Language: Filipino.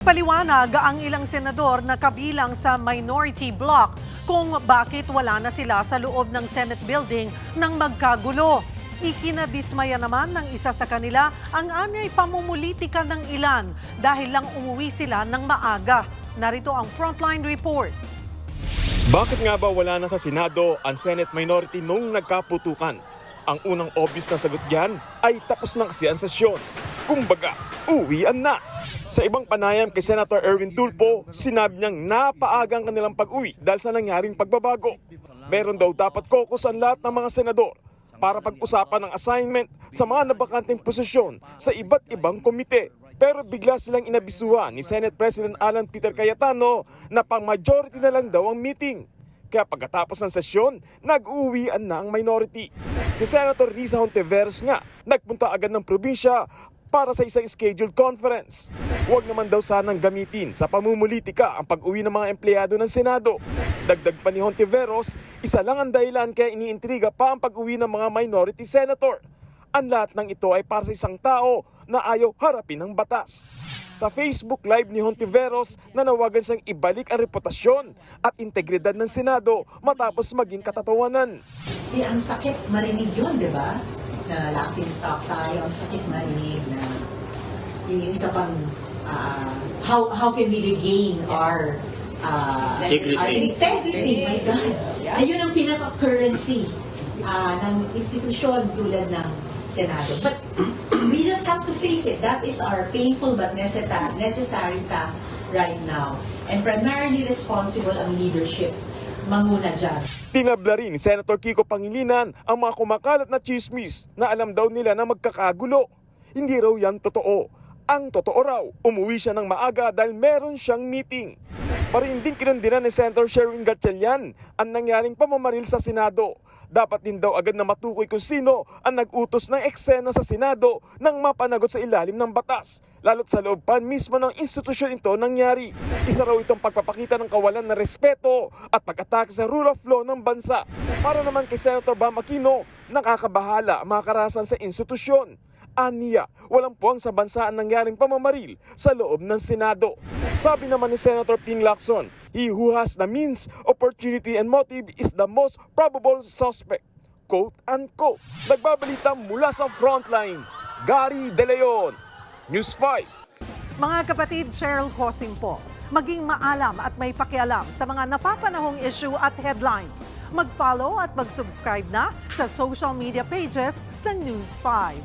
Paliwanag ang ilang senador na kabilang sa minority bloc kung bakit wala na sila sa loob ng Senate building nang magkagulo. Ikinadismaya naman ng isa sa kanila ang anyay pamumulitika ng ilan dahil lang umuwi sila ng maaga. Narito ang Frontline Report. Bakit nga ba wala na sa Senado ang Senate minority nung nagkaputukan? Ang unang obvious na sagot diyan ay tapos na kasi ang sesyon. Kumbaga, uwian na. Sa ibang panayam kay Senator Erwin Tulfo, sinabi niyang napaagang kanilang pag-uwi dahil sa nangyaring pagbabago. Meron daw dapat caucus ang lahat ng mga senador para pag-usapan ng assignment sa mga nabakanteng posisyon sa iba't ibang komite. Pero bigla silang inabisuhan ni Senate President Alan Peter Cayetano na pang-majority na lang daw ang meeting. Kaya pagkatapos ng sesyon, nag-uwian na ang minority. Si Senator Risa Hontiveros nga, nagpunta agad ng probinsya para sa isang scheduled conference. Huwag naman daw sanang gamitin sa pamumulitika ang pag-uwi ng mga empleyado ng Senado. Dagdag pa ni Hontiveros, isa lang ang dahilan kaya iniintriga pa ang pag-uwi ng mga minority senator. Ang lahat ng ito ay para sa isang tao na ayaw harapin ng batas. Sa Facebook Live ni Hontiveros, nanawagan siyang ibalik ang reputasyon at integridad ng Senado matapos maging katatawanan. Kasi ang sakit marinig yun, di ba? Na laughing stock tayo, ang sakit marinig na yung isa pang how can we regain our integrity, my God. Ayun ang pinaka-currency ng institusyon tulad ng Senado. But we just have to face it. That is our painful but necessary task right now. And primarily responsible ang leadership manguna dyan. Tinabla rin ni Senator Kiko Pangilinan ang mga kumakalat na chismis na alam daw nila na magkakagulo. Hindi raw yan totoo. Ang totoo raw, umuwi siya ng maaga dahil meron siyang meeting. Parinding kinundinan ni Senator Sherwin Gatchalian ang nangyaring pamamaril sa Senado. Dapat din daw agad na matukoy kung sino ang nag-utos ng eksena sa Senado nang mapanagot sa ilalim ng batas. Lalo't sa loob pa mismo ng institusyon ito nangyari. Isa raw itong pagpapakita ng kawalan ng respeto at pag-atake sa rule of law ng bansa. Para naman kay Senator Bam Aquino, nakakabahala ang mga karahasan sa institusyon. Aniya, walang puwang sa bansa ang nangyaring pamamaril sa loob ng Senado. Sabi naman ni Senator Ping Lacson, he who has the means, opportunity and motive is the most probable suspect. Quote unquote. Nagbabalita mula sa Frontline, Gary De Leon, News 5. Mga kapatid, Cheryl Hosing po, maging maalam at may pakialam sa mga napapanahong issue at headlines. Mag-follow at mag-subscribe na sa social media pages ng News 5.